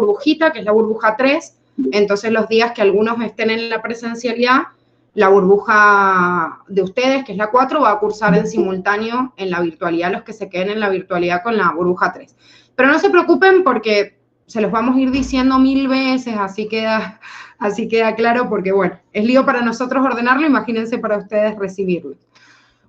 burbujita, que es la burbuja 3, entonces los días que algunos estén en la presencialidad, la burbuja de ustedes, que es la 4, va a cursar en simultáneo en la virtualidad, los que se queden en la virtualidad con la burbuja 3. Pero no se preocupen porque se los vamos a ir diciendo 1000 veces, así queda claro, porque bueno, es lío para nosotros ordenarlo, imagínense para ustedes recibirlo.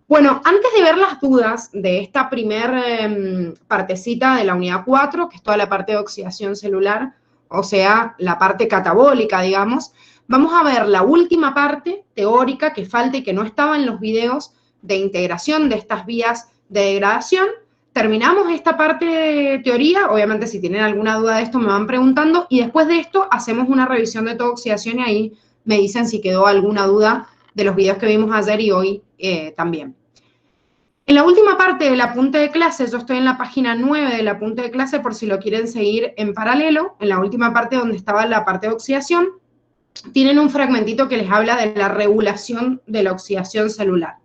Bueno, antes de ver las dudas de esta primer partecita de la unidad 4, que es toda la parte de oxidación celular, o sea, la parte catabólica, digamos, vamos a ver la última parte teórica que falta y que no estaba en los videos de integración de estas vías de degradación. Terminamos esta parte de teoría, obviamente si tienen alguna duda de esto me van preguntando, y después de esto hacemos una revisión de toda oxidación y ahí me dicen si quedó alguna duda de los videos que vimos ayer y hoy también. En la última parte del apunte de clase, yo estoy en la página 9 del apunte de clase por si lo quieren seguir en paralelo, en la última parte donde estaba la parte de oxidación, tienen un fragmentito que les habla de la regulación de la oxidación celular.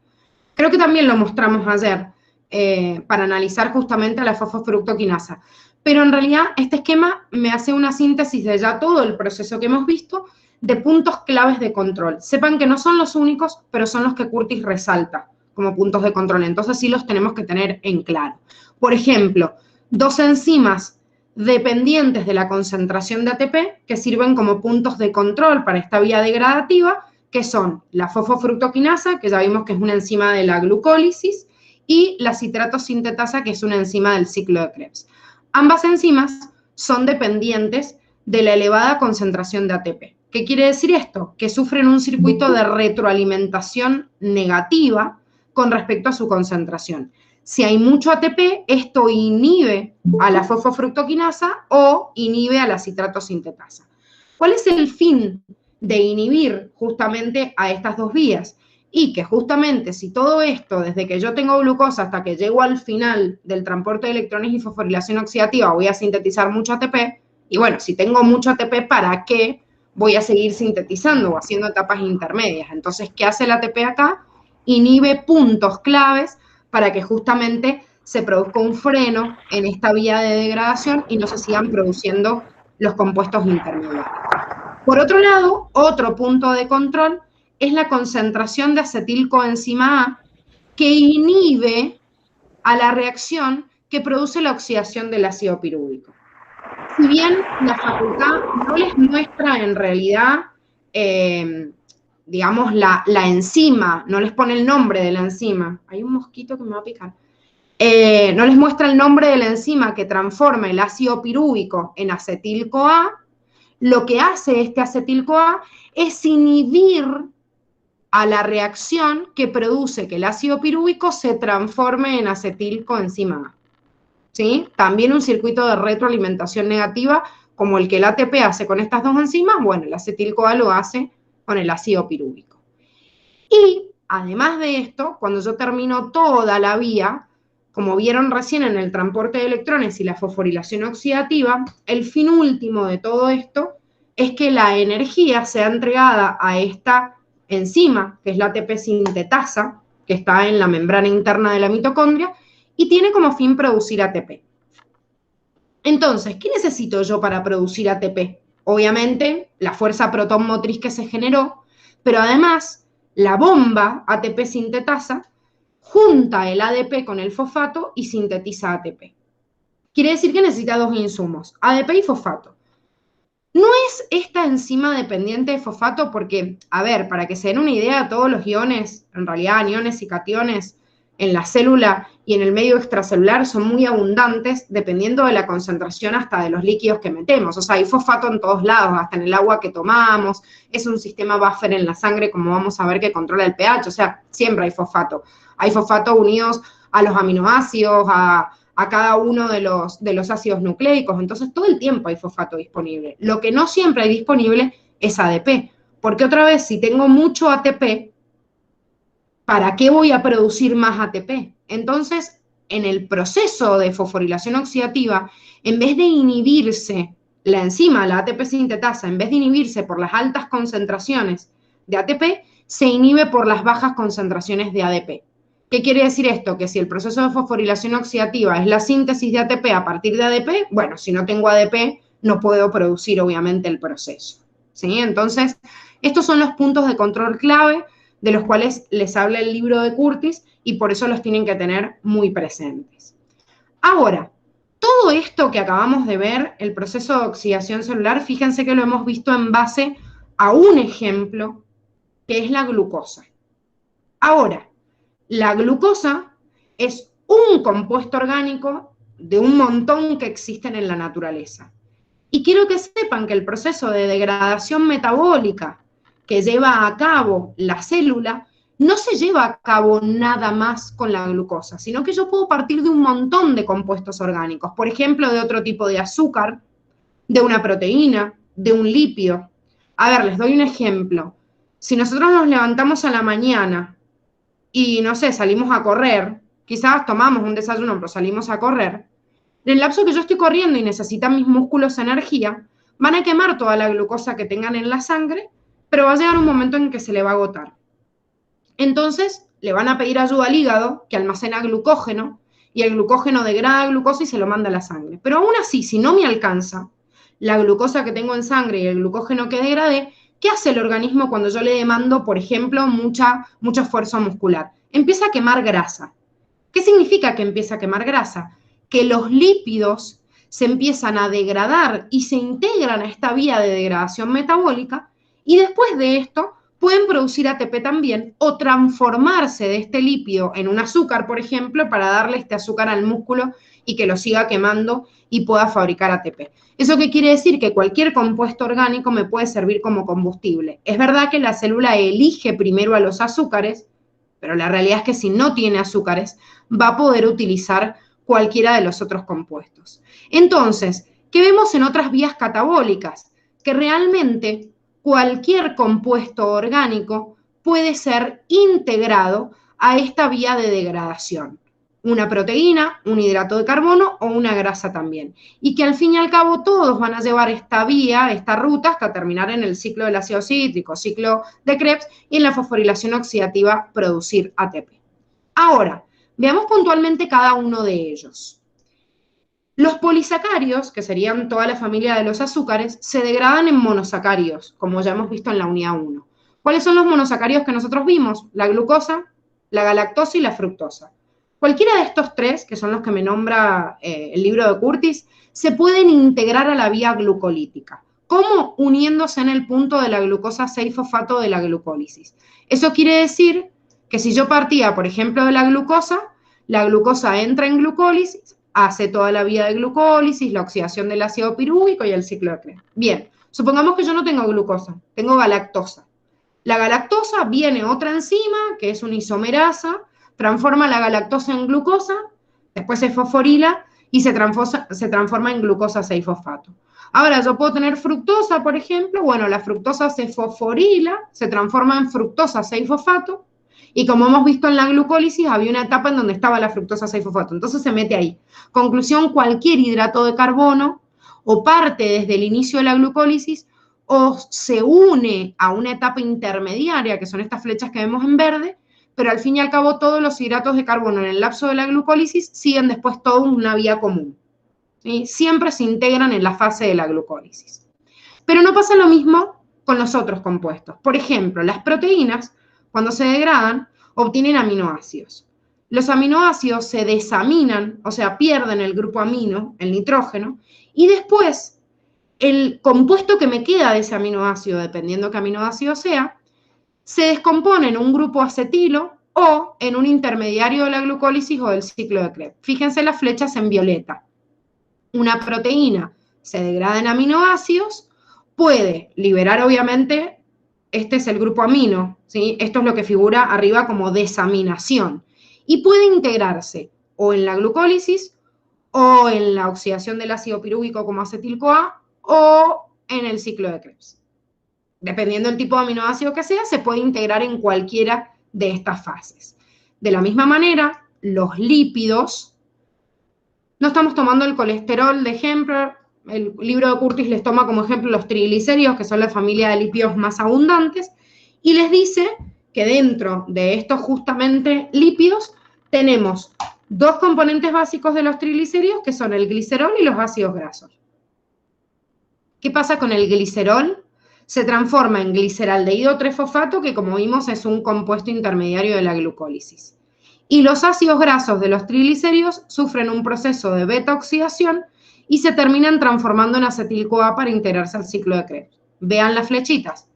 Creo que también lo mostramos ayer para analizar justamente la fosfofructoquinasa. Pero en realidad este esquema me hace una síntesis de ya todo el proceso que hemos visto de puntos claves de control. Sepan que no son los únicos, pero son los que Curtis resalta como puntos de control. Entonces sí los tenemos que tener en claro. Por ejemplo, dos enzimas dependientes de la concentración de ATP que sirven como puntos de control para esta vía degradativa, que son la fosfofructoquinasa, que ya vimos que es una enzima de la glucólisis, y la citrato sintetasa, que es una enzima del ciclo de Krebs. Ambas enzimas son dependientes de la elevada concentración de ATP. ¿Qué quiere decir esto? Que sufren un circuito de retroalimentación negativa con respecto a su concentración. Si hay mucho ATP, esto inhibe a la fosfofructoquinasa o inhibe a la citrato sintetasa. ¿Cuál es el fin de inhibir justamente a estas dos vías? Y que justamente si todo esto, desde que yo tengo glucosa hasta que llego al final del transporte de electrones y fosforilación oxidativa, voy a sintetizar mucho ATP, y bueno, si tengo mucho ATP, ¿para qué voy a seguir sintetizando o haciendo etapas intermedias? Entonces, ¿qué hace el ATP acá? Inhibe puntos claves para que justamente se produzca un freno en esta vía de degradación y no se sigan produciendo los compuestos intermediarios. Por otro lado, otro punto de control es la concentración de acetilcoenzima A que inhibe a la reacción que produce la oxidación del ácido pirúvico. Si bien la facultad no les muestra en realidad, digamos, la enzima, no les pone el nombre de la enzima. Hay un mosquito que me va a picar. No les muestra el nombre de la enzima que transforma el ácido pirúvico en acetil-CoA. Lo que hace este acetil-CoA es inhibir a la reacción que produce que el ácido pirúvico se transforme en acetilcoenzima A. ¿Sí? También un circuito de retroalimentación negativa, como el que el ATP hace con estas dos enzimas, bueno, el acetil-CoA lo hace con el ácido pirúvico. Y, además de esto, cuando yo termino toda la vía, como vieron recién en el transporte de electrones y la fosforilación oxidativa, el fin último de todo esto es que la energía sea entregada a esta enzima, que es la ATP sintetasa, que está en la membrana interna de la mitocondria, y tiene como fin producir ATP. Entonces, ¿qué necesito yo para producir ATP? Obviamente, la fuerza protón motriz que se generó, pero además, la bomba ATP sintetasa junta el ADP con el fosfato y sintetiza ATP. Quiere decir que necesita dos insumos, ADP y fosfato. No es esta enzima dependiente de fosfato porque, a ver, para que se den una idea, todos los iones, en realidad aniones y cationes en la célula y en el medio extracelular son muy abundantes dependiendo de la concentración hasta de los líquidos que metemos. O sea, hay fosfato en todos lados, hasta en el agua que tomamos, es un sistema buffer en la sangre, como vamos a ver, que controla el pH, o sea, siempre hay fosfato. Hay fosfato unidos a los aminoácidos, a cada uno de los ácidos nucleicos, entonces todo el tiempo hay fosfato disponible. Lo que no siempre hay disponible es ADP, porque otra vez, si tengo mucho ATP, ¿para qué voy a producir más ATP? Entonces, en el proceso de fosforilación oxidativa, en vez de inhibirse la enzima, la ATP sintetasa, en vez de inhibirse por las altas concentraciones de ATP, se inhibe por las bajas concentraciones de ADP. ¿Qué quiere decir esto? Que si el proceso de fosforilación oxidativa es la síntesis de ATP a partir de ADP, bueno, si no tengo ADP, no puedo producir obviamente el proceso, ¿sí? Entonces, estos son los puntos de control clave de los cuales les habla el libro de Curtis y por eso los tienen que tener muy presentes. Ahora, todo esto que acabamos de ver, el proceso de oxidación celular, fíjense que lo hemos visto en base a un ejemplo, que es la glucosa. Ahora, la glucosa es un compuesto orgánico de un montón que existen en la naturaleza. Y quiero que sepan que el proceso de degradación metabólica que lleva a cabo la célula no se lleva a cabo nada más con la glucosa, sino que yo puedo partir de un montón de compuestos orgánicos, por ejemplo, de otro tipo de azúcar, de una proteína, de un lípido. A ver, les doy un ejemplo. Si nosotros nos levantamos a la mañana y, no sé, salimos a correr, quizás tomamos un desayuno, pero salimos a correr, en el lapso que yo estoy corriendo y necesitan mis músculos energía, van a quemar toda la glucosa que tengan en la sangre, pero va a llegar un momento en que se le va a agotar. Entonces, le van a pedir ayuda al hígado, que almacena glucógeno, y el glucógeno degrada glucosa y se lo manda a la sangre. Pero aún así, si no me alcanza la glucosa que tengo en sangre y el glucógeno que degradé, ¿qué hace el organismo cuando yo le demando, por ejemplo, mucho esfuerzo muscular? Empieza a quemar grasa. ¿Qué significa que empieza a quemar grasa? Que los lípidos se empiezan a degradar y se integran a esta vía de degradación metabólica y después de esto pueden producir ATP también o transformarse de este lípido en un azúcar, por ejemplo, para darle este azúcar al músculo y que lo siga quemando y pueda fabricar ATP. ¿Eso qué quiere decir? Que cualquier compuesto orgánico me puede servir como combustible. Es verdad que la célula elige primero a los azúcares, pero la realidad es que si no tiene azúcares, va a poder utilizar cualquiera de los otros compuestos. Entonces, ¿qué vemos en otras vías catabólicas? Que realmente cualquier compuesto orgánico puede ser integrado a esta vía de degradación. Una proteína, un hidrato de carbono o una grasa también. Y que al fin y al cabo todos van a llevar esta vía, esta ruta, hasta terminar en el ciclo del ácido cítrico, ciclo de Krebs, y en la fosforilación oxidativa producir ATP. Ahora, veamos puntualmente cada uno de ellos. Los polisacáridos, que serían toda la familia de los azúcares, se degradan en monosacáridos, como ya hemos visto en la unidad 1. ¿Cuáles son los monosacáridos que nosotros vimos? La glucosa, la galactosa y la fructosa. Cualquiera de estos tres, que son los que me nombra el libro de Curtis, se pueden integrar a la vía glucolítica. ¿Cómo? Uniéndose en el punto de la glucosa 6-fosfato de la glucólisis. Eso quiere decir que si yo partía, por ejemplo, de la glucosa entra en glucólisis, hace toda la vía de glucólisis, la oxidación del ácido pirúvico y el ciclo de Krebs. Bien, supongamos que yo no tengo glucosa, tengo galactosa. La galactosa viene otra enzima, que es una isomerasa, transforma la galactosa en glucosa, después se fosforila y se transforma en glucosa 6-fosfato. Ahora, yo puedo tener fructosa, por ejemplo. Bueno, la fructosa se fosforila, se transforma en fructosa 6-fosfato, y como hemos visto en la glucólisis, había una etapa en donde estaba la fructosa 6-fosfato. Entonces se mete ahí. Conclusión, cualquier hidrato de carbono o parte desde el inicio de la glucólisis o se une a una etapa intermediaria, que son estas flechas que vemos en verde, pero al fin y al cabo todos los hidratos de carbono en el lapso de la glucólisis siguen después toda una vía común. ¿Sí? Siempre se integran en la fase de la glucólisis. Pero no pasa lo mismo con los otros compuestos. Por ejemplo, las proteínas, cuando se degradan, obtienen aminoácidos. Los aminoácidos se desaminan, o sea, pierden el grupo amino, el nitrógeno, y después el compuesto que me queda de ese aminoácido, dependiendo qué aminoácido sea, se descompone en un grupo acetilo o en un intermediario de la glucólisis o del ciclo de Krebs. Fíjense las flechas en violeta. Una proteína se degrada en aminoácidos, puede liberar obviamente, este es el grupo amino, ¿sí? Esto es lo que figura arriba como desaminación, y puede integrarse o en la glucólisis o en la oxidación del ácido pirúvico como acetil-CoA o en el ciclo de Krebs. Dependiendo del tipo de aminoácido que sea, se puede integrar en cualquiera de estas fases. De la misma manera, los lípidos, no estamos tomando el colesterol de ejemplo, el libro de Curtis les toma como ejemplo los triglicéridos, que son la familia de lípidos más abundantes, y les dice que dentro de estos justamente lípidos tenemos dos componentes básicos de los triglicéridos, que son el glicerol y los ácidos grasos. ¿Qué pasa con el glicerol? Se transforma en gliceraldehído trifosfato, que como vimos es un compuesto intermediario de la glucólisis. Y los ácidos grasos de los triglicéridos sufren un proceso de beta-oxidación y se terminan transformando en acetil-CoA para integrarse al ciclo de Krebs. Vean las flechitas.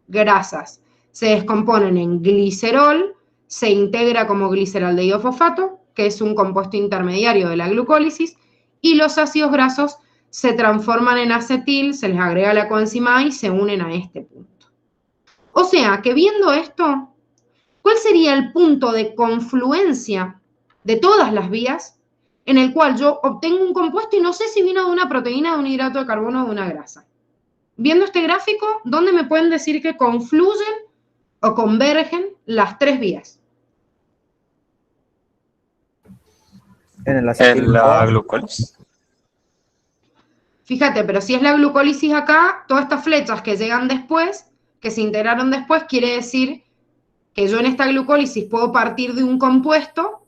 Grasas se descomponen en glicerol, se integra como gliceraldehído fosfato, que es un compuesto intermediario de la glucólisis, y los ácidos grasos se transforman en acetil, se les agrega la coenzima A y se unen a este punto. O sea, que viendo esto, ¿cuál sería el punto de confluencia de todas las vías en el cual yo obtengo un compuesto y no sé si vino de una proteína, de un hidrato de carbono o de una grasa? Viendo este gráfico, ¿dónde me pueden decir que confluyen o convergen las tres vías? En la glucólisis. Fíjate, pero si es la glucólisis acá, todas estas flechas que llegan después, que se integraron después, quiere decir que yo en esta glucólisis puedo partir de un compuesto,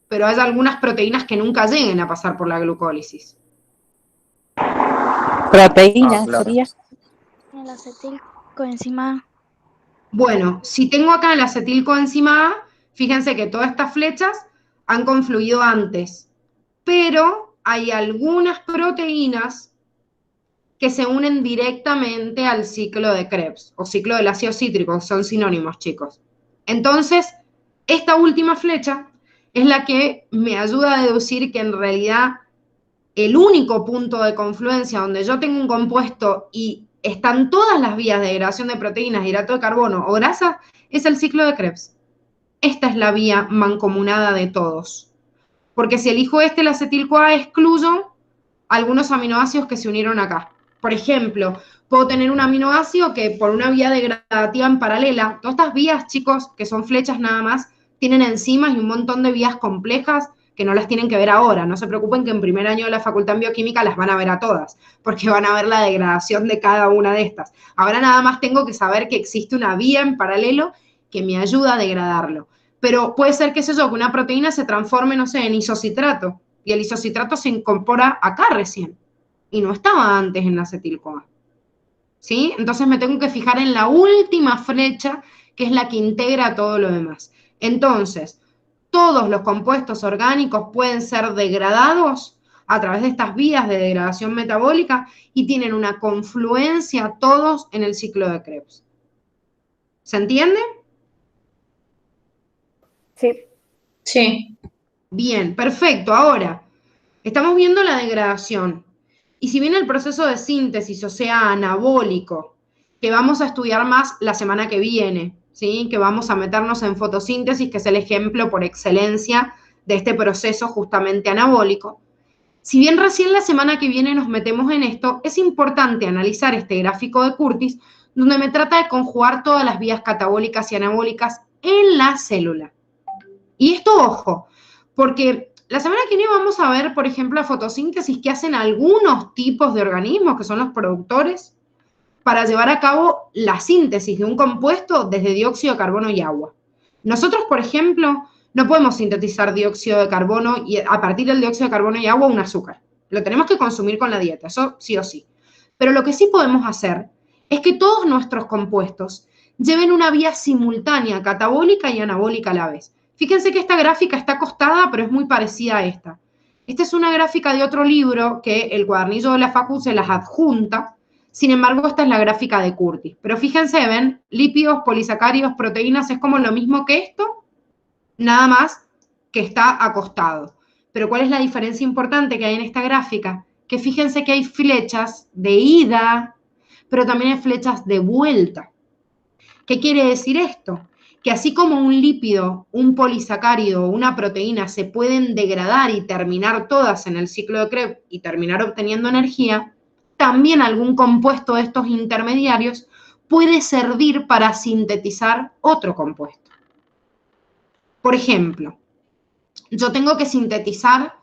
pero hay algunas proteínas que nunca lleguen a pasar por la glucólisis. Proteínas, claro. sería. El acetilcoenzima A. Bueno, si tengo acá el acetilcoenzima A, fíjense que todas estas flechas han confluido antes, pero hay algunas proteínas que se unen directamente al ciclo de Krebs, o ciclo del ácido cítrico, son sinónimos, chicos. Entonces, esta última flecha es la que me ayuda a deducir que en realidad el único punto de confluencia donde yo tengo un compuesto y están todas las vías de degradación de proteínas, hidrato de carbono o grasa, es el ciclo de Krebs. Esta es la vía mancomunada de todos. Porque si elijo el acetil-CoA, excluyo algunos aminoácidos que se unieron acá. Por ejemplo, puedo tener un aminoácido que por una vía degradativa en paralela, todas estas vías, chicos, que son flechas nada más, tienen enzimas y un montón de vías complejas que no las tienen que ver ahora. No se preocupen que en primer año de la Facultad en Bioquímica las van a ver a todas, porque van a ver la degradación de cada una de estas. Ahora nada más tengo que saber que existe una vía en paralelo que me ayuda a degradarlo. Pero puede ser, qué sé yo, que una proteína se transforme, no sé, en isocitrato, y el isocitrato se incorpora acá recién, y no estaba antes en la acetil-CoA. ¿Sí? Entonces me tengo que fijar en la última flecha, que es la que integra todo lo demás. Entonces, todos los compuestos orgánicos pueden ser degradados a través de estas vías de degradación metabólica y tienen una confluencia todos en el ciclo de Krebs. ¿Se entiende? Sí. Sí. Bien, perfecto. Ahora, estamos viendo la degradación. Y si bien el proceso de síntesis, o sea, anabólico, que vamos a estudiar más la semana que viene, ¿sí? Que vamos a meternos en fotosíntesis, que es el ejemplo por excelencia de este proceso justamente anabólico. Si bien recién la semana que viene nos metemos en esto, es importante analizar este gráfico de Curtis, donde me trata de conjugar todas las vías catabólicas y anabólicas en la célula. Y esto, ojo, porque la semana que viene vamos a ver, por ejemplo, la fotosíntesis que hacen algunos tipos de organismos, que son los productores, para llevar a cabo la síntesis de un compuesto desde dióxido de carbono y agua. Nosotros, por ejemplo, no podemos sintetizar dióxido de carbono y a partir del dióxido de carbono y agua un azúcar. Lo tenemos que consumir con la dieta, eso sí o sí. Pero lo que sí podemos hacer es que todos nuestros compuestos lleven una vía simultánea, catabólica y anabólica a la vez. Fíjense que esta gráfica está acostada, pero es muy parecida a esta. Esta es una gráfica de otro libro que el cuadernillo de la Facu se las adjunta. Sin embargo, esta es la gráfica de Curtis. Pero fíjense, ven, lípidos, polisacáridos, proteínas, es como lo mismo que esto, nada más que está acostado. Pero ¿cuál es la diferencia importante que hay en esta gráfica? Que fíjense que hay flechas de ida, pero también hay flechas de vuelta. ¿Qué quiere decir esto? Que así como un lípido, un polisacárido o una proteína se pueden degradar y terminar todas en el ciclo de Krebs y terminar obteniendo energía, también algún compuesto de estos intermediarios puede servir para sintetizar otro compuesto. Por ejemplo, yo tengo que sintetizar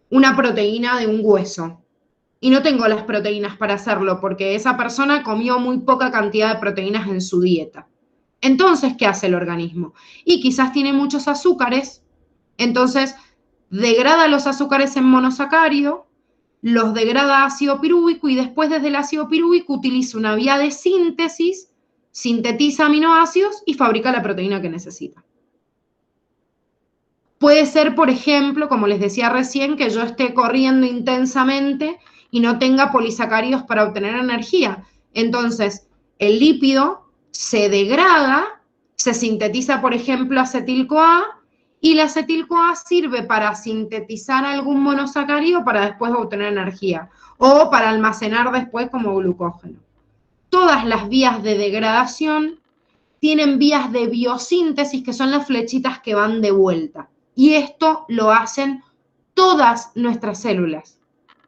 una proteína de un hueso y no tengo las proteínas para hacerlo porque esa persona comió muy poca cantidad de proteínas en su dieta. Entonces, ¿qué hace el organismo? Y quizás tiene muchos azúcares, entonces degrada los azúcares en monosacárido los degrada a ácido pirúvico y después desde el ácido pirúvico utiliza una vía de síntesis, sintetiza aminoácidos y fabrica la proteína que necesita. Puede ser, por ejemplo, como les decía recién, que yo esté corriendo intensamente y no tenga polisacáridos para obtener energía. Entonces, el lípido se degrada, se sintetiza, por ejemplo, acetil-CoA, y la acetil-CoA sirve para sintetizar algún monosacárido para después obtener energía, o para almacenar después como glucógeno. Todas las vías de degradación tienen vías de biosíntesis, que son las flechitas que van de vuelta. Y esto lo hacen todas nuestras células,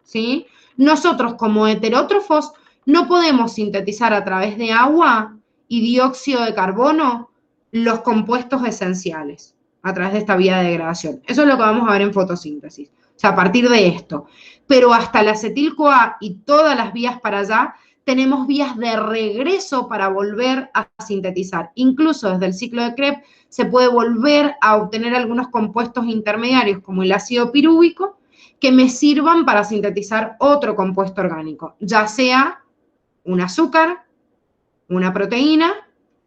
¿sí? Nosotros como heterótrofos no podemos sintetizar a través de agua y dióxido de carbono los compuestos esenciales a través de esta vía de degradación. Eso es lo que vamos a ver en fotosíntesis, o sea, a partir de esto. Pero hasta la acetil-CoA y todas las vías para allá, tenemos vías de regreso para volver a sintetizar. Incluso desde el ciclo de Krebs se puede volver a obtener algunos compuestos intermediarios, como el ácido pirúvico, que me sirvan para sintetizar otro compuesto orgánico, ya sea un azúcar, una proteína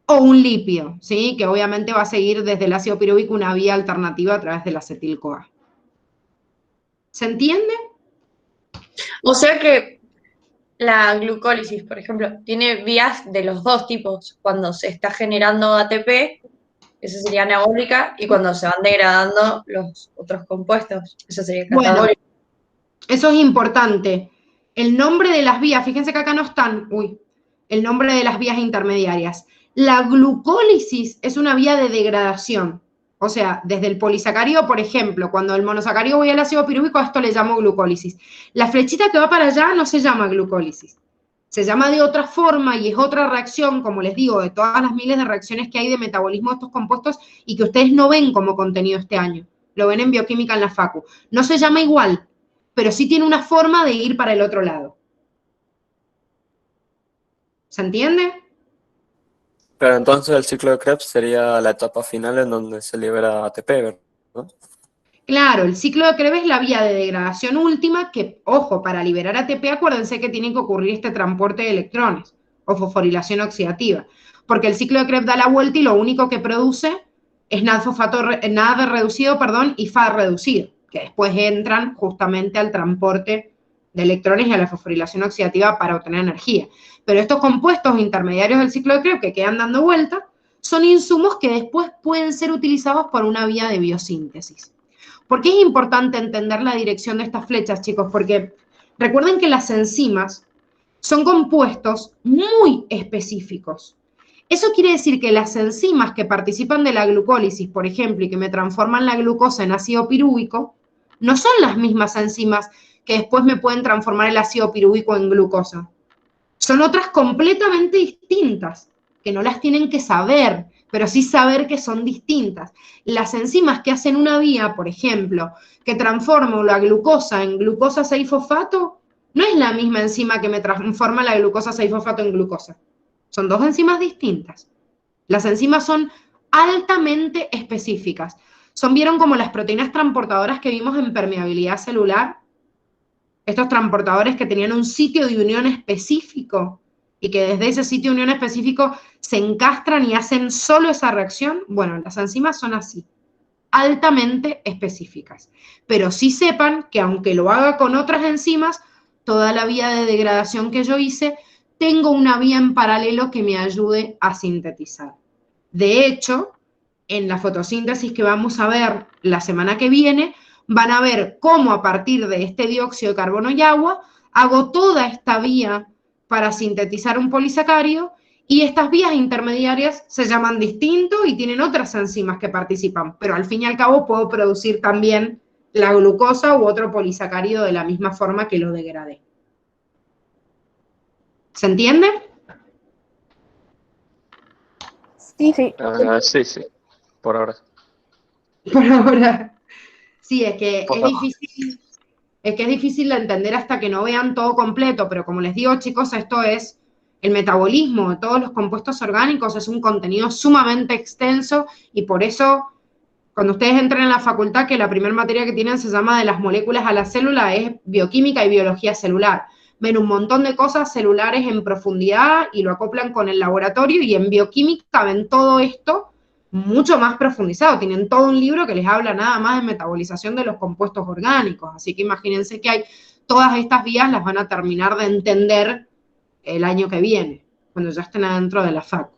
o un lípido, ¿sí? Que obviamente va a seguir desde el ácido pirúvico una vía alternativa a través del acetil-CoA. ¿Se entiende? O sea que la glucólisis, por ejemplo, tiene vías de los dos tipos. Cuando se está generando ATP, esa sería anabólica, y cuando se van degradando los otros compuestos, eso sería catabólica. Bueno, eso es importante. El nombre de las vías, fíjense que acá no están, el nombre de las vías intermediarias. La glucólisis es una vía de degradación. O sea, desde el polisacárido, por ejemplo, cuando el monosacárido voy al ácido pirúvico, a esto le llamo glucólisis. La flechita que va para allá no se llama glucólisis. Se llama de otra forma y es otra reacción, como les digo, de todas las miles de reacciones que hay de metabolismo de estos compuestos y que ustedes no ven como contenido este año. Lo ven en bioquímica en la facu. No se llama igual, pero sí tiene una forma de ir para el otro lado. ¿Se entiende? Pero entonces el ciclo de Krebs sería la etapa final en donde se libera ATP, ¿verdad? Claro, el ciclo de Krebs es la vía de degradación última que, ojo, para liberar ATP, acuérdense que tiene que ocurrir este transporte de electrones o fosforilación oxidativa, porque el ciclo de Krebs da la vuelta y lo único que produce es NAD reducido, y FAD reducido, que después entran justamente al transporte de electrones y a la fosforilación oxidativa para obtener energía. Pero estos compuestos intermediarios del ciclo de Krebs que quedan dando vuelta son insumos que después pueden ser utilizados por una vía de biosíntesis. ¿Por qué es importante entender la dirección de estas flechas, chicos? Porque recuerden que las enzimas son compuestos muy específicos. Eso quiere decir que las enzimas que participan de la glucólisis, por ejemplo, y que me transforman la glucosa en ácido pirúvico, no son las mismas enzimas que después me pueden transformar el ácido pirúvico en glucosa. Son otras completamente distintas, que no las tienen que saber, pero sí saber que son distintas. Las enzimas que hacen una vía, por ejemplo, que transforma la glucosa en glucosa 6-fosfato, no es la misma enzima que me transforma la glucosa 6-fosfato en glucosa. Son dos enzimas distintas. Las enzimas son altamente específicas. ¿Vieron como las proteínas transportadoras que vimos en permeabilidad celular? Estos transportadores que tenían un sitio de unión específico y que desde ese sitio de unión específico se encastran y hacen solo esa reacción. Bueno, las enzimas son así, altamente específicas. Pero sí sepan que aunque lo haga con otras enzimas, toda la vía de degradación que yo hice, tengo una vía en paralelo que me ayude a sintetizar. De hecho, en la fotosíntesis que vamos a ver la semana que viene, van a ver cómo a partir de este dióxido de carbono y agua hago toda esta vía para sintetizar un polisacárido y estas vías intermediarias se llaman distinto y tienen otras enzimas que participan, pero al fin y al cabo puedo producir también la glucosa u otro polisacárido de la misma forma que lo degradé. ¿Se entiende? Sí. Sí, por ahora. Por ahora. Sí, es que es difícil de entender hasta que no vean todo completo, pero como les digo, chicos, esto es el metabolismo de todos los compuestos orgánicos, es un contenido sumamente extenso y por eso cuando ustedes entren en la facultad, que la primera materia que tienen se llama de las moléculas a la célula, es bioquímica y biología celular. Ven un montón de cosas celulares en profundidad y lo acoplan con el laboratorio, y en bioquímica ven todo esto mucho más profundizado. Tienen todo un libro que les habla nada más de metabolización de los compuestos orgánicos. Así que imagínense que hay todas estas vías, las van a terminar de entender el año que viene, cuando ya estén adentro de la facu.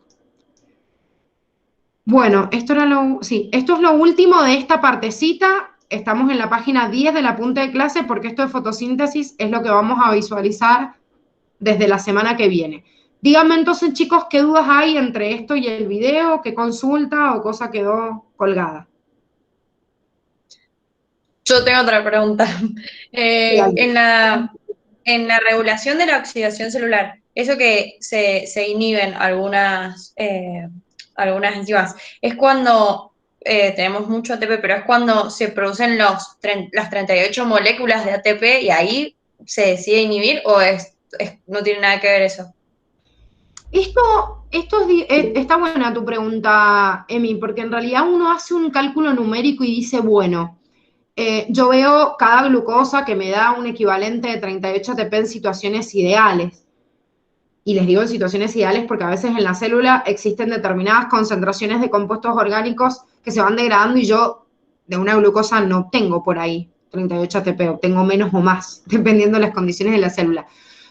Bueno, esto es lo último de esta partecita. Estamos en la página 10 del apunte de clase, porque esto de fotosíntesis es lo que vamos a visualizar desde la semana que viene. Díganme entonces, chicos, ¿qué dudas hay entre esto y el video? ¿Qué consulta o cosa quedó colgada? Yo tengo otra pregunta. En la regulación de la oxidación celular, eso que se inhiben algunas enzimas, es cuando tenemos mucho ATP, pero es cuando se producen las 38 moléculas de ATP y ahí se decide inhibir, o no tiene nada que ver eso. Está buena tu pregunta, Emi, porque en realidad uno hace un cálculo numérico y dice, bueno, yo veo cada glucosa que me da un equivalente de 38 ATP en situaciones ideales. Y les digo en situaciones ideales porque a veces en la célula existen determinadas concentraciones de compuestos orgánicos que se van degradando, y yo de una glucosa no obtengo por ahí 38 ATP, obtengo menos o más, dependiendo de las condiciones de la célula.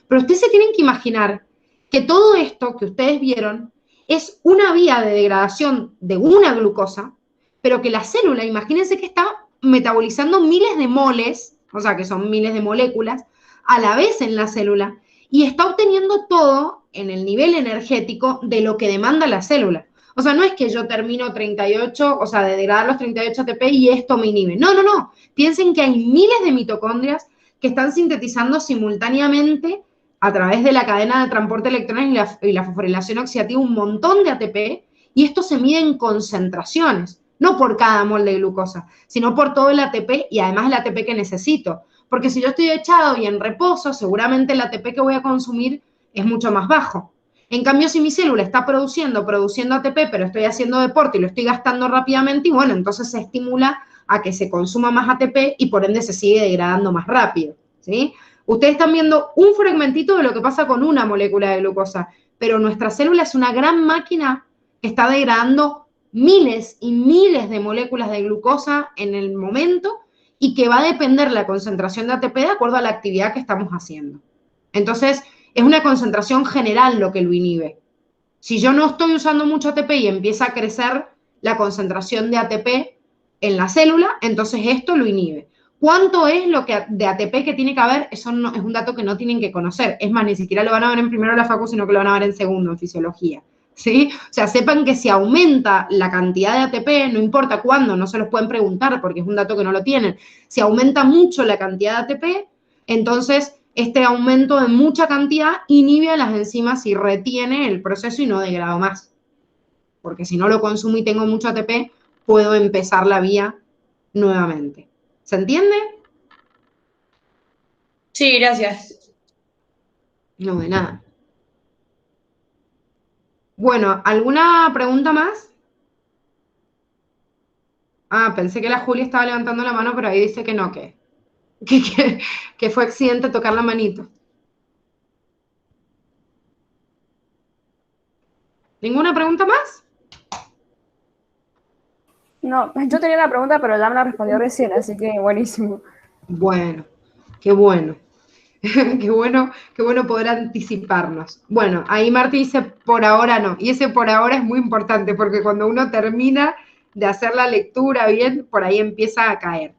Pero ustedes se tienen que imaginar que todo esto que ustedes vieron es una vía de degradación de una glucosa, pero que la célula, imagínense que está metabolizando miles de moles, o sea que son miles de moléculas, a la vez en la célula, y está obteniendo todo en el nivel energético de lo que demanda la célula. O sea, no es que yo termino 38, o sea, de degradar los 38 ATP y esto me inhibe. No, no, no. Piensen que hay miles de mitocondrias que están sintetizando simultáneamente a través de la cadena de transporte de electrones y la fosforilación oxidativa un montón de ATP, y esto se mide en concentraciones, no por cada mol de glucosa, sino por todo el ATP y además el ATP que necesito. Porque si yo estoy echado y en reposo, seguramente el ATP que voy a consumir es mucho más bajo. En cambio, si mi célula está produciendo ATP, pero estoy haciendo deporte y lo estoy gastando rápidamente, y bueno, entonces se estimula a que se consuma más ATP y por ende se sigue degradando más rápido, ¿sí? Ustedes están viendo un fragmentito de lo que pasa con una molécula de glucosa, pero nuestra célula es una gran máquina que está degradando miles y miles de moléculas de glucosa en el momento, y que va a depender la concentración de ATP de acuerdo a la actividad que estamos haciendo. Entonces, es una concentración general lo que lo inhibe. Si yo no estoy usando mucho ATP y empieza a crecer la concentración de ATP en la célula, entonces esto lo inhibe. ¿Cuánto es lo que de ATP que tiene que haber? Eso no, es un dato que no tienen que conocer. Es más, ni siquiera lo van a ver en primero de la facu, sino que lo van a ver en segundo, en fisiología. ¿Sí? O sea, sepan que si aumenta la cantidad de ATP, no importa cuándo, no se los pueden preguntar porque es un dato que no lo tienen. Si aumenta mucho la cantidad de ATP, entonces este aumento de mucha cantidad inhibe a las enzimas y retiene el proceso y no degrada más. Porque si no lo consumo y tengo mucho ATP, puedo empezar la vía nuevamente. ¿Se entiende? Sí, gracias. No, de nada. Bueno, ¿alguna pregunta más? Ah, pensé que la Julia estaba levantando la mano, pero ahí dice que no, que fue accidente tocar la manito. ¿Ninguna pregunta más? No, yo tenía una pregunta, pero ya me la respondió recién, así que buenísimo. Bueno, qué bueno. Qué bueno poder anticiparnos. Bueno, ahí Marti dice por ahora no. Y ese por ahora es muy importante, porque cuando uno termina de hacer la lectura bien, por ahí empieza a caer.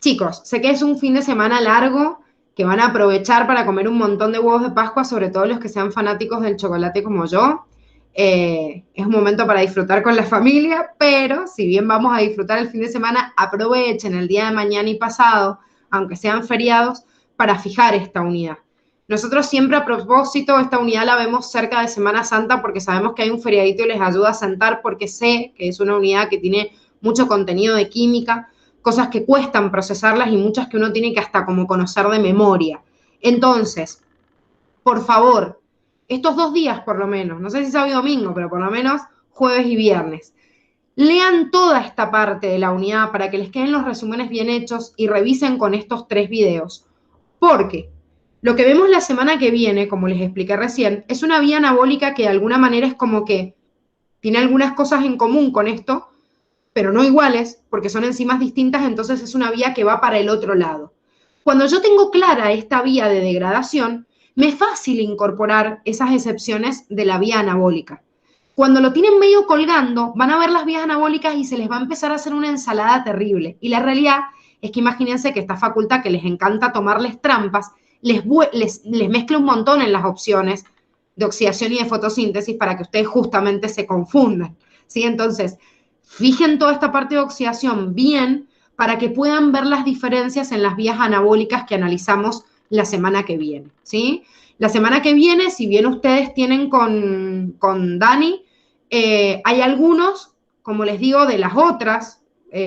Chicos, sé que es un fin de semana largo, que van a aprovechar para comer un montón de huevos de Pascua, sobre todo los que sean fanáticos del chocolate como yo. Es un momento para disfrutar con la familia, pero si bien vamos a disfrutar el fin de semana, aprovechen el día de mañana y pasado, aunque sean feriados, para fijar esta unidad. Nosotros siempre a propósito esta unidad la vemos cerca de Semana Santa porque sabemos que hay un feriadito y les ayuda a sentar, porque sé que es una unidad que tiene mucho contenido de química, cosas que cuestan procesarlas y muchas que uno tiene que hasta como conocer de memoria. Entonces, por favor, estos 2 días por lo menos, no sé si sábado y domingo, pero por lo menos jueves y viernes, lean toda esta parte de la unidad para que les queden los resúmenes bien hechos y revisen con estos 3 videos. Porque lo que vemos la semana que viene, como les expliqué recién, es una vía anabólica que de alguna manera es como que tiene algunas cosas en común con esto, pero no iguales, porque son enzimas distintas, entonces es una vía que va para el otro lado. Cuando yo tengo clara esta vía de degradación, me es fácil incorporar esas excepciones de la vía anabólica. Cuando lo tienen medio colgando, van a ver las vías anabólicas y se les va a empezar a hacer una ensalada terrible. Y la realidad es que imagínense que esta facultad que les encanta tomarles trampas, les mezcla un montón en las opciones de oxidación y de fotosíntesis para que ustedes justamente se confundan, ¿sí? Entonces, fijen toda esta parte de oxidación bien para que puedan ver las diferencias en las vías anabólicas que analizamos la semana que viene, ¿sí? La semana que viene, si bien ustedes tienen con Dani, hay algunos, como les digo, de las otras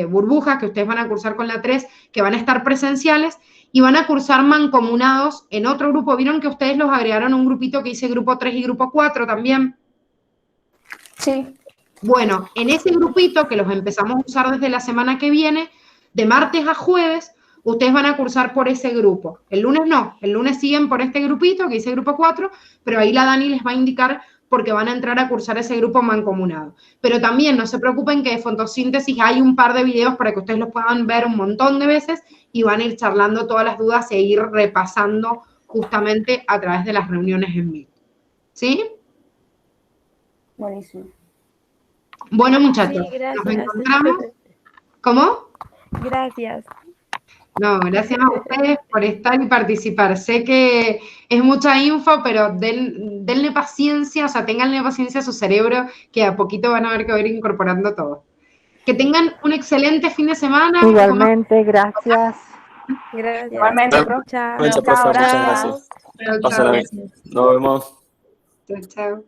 burbujas que ustedes van a cursar con la 3, que van a estar presenciales y van a cursar mancomunados en otro grupo. ¿Vieron que ustedes los agregaron a un grupito que dice grupo 3 y grupo 4 también? Sí. Bueno, en ese grupito que los empezamos a usar desde la semana que viene, de martes a jueves, ustedes van a cursar por ese grupo. El lunes no, el lunes siguen por este grupito que dice grupo 4, pero ahí la Dani les va a indicar porque van a entrar a cursar ese grupo mancomunado. Pero también no se preocupen que de fotosíntesis hay un par de videos para que ustedes los puedan ver un montón de veces y van a ir charlando todas las dudas e ir repasando justamente a través de las reuniones en Meet. ¿Sí? Buenísimo. Bueno, muchachos, Sí, gracias. nos encontramos. ¿Cómo? Gracias. No, gracias a ustedes por estar y participar. Sé que es mucha info, pero denle paciencia, o sea, ténganle paciencia a su cerebro, que a poquito van a ver que va a ir incorporando todo. Que tengan un excelente fin de semana. Igualmente, gracias. Gracias. Igualmente, profe. Chao. Muchas Chao, gracias. gracias. Chao, Pásenla bien. Nos vemos. chao.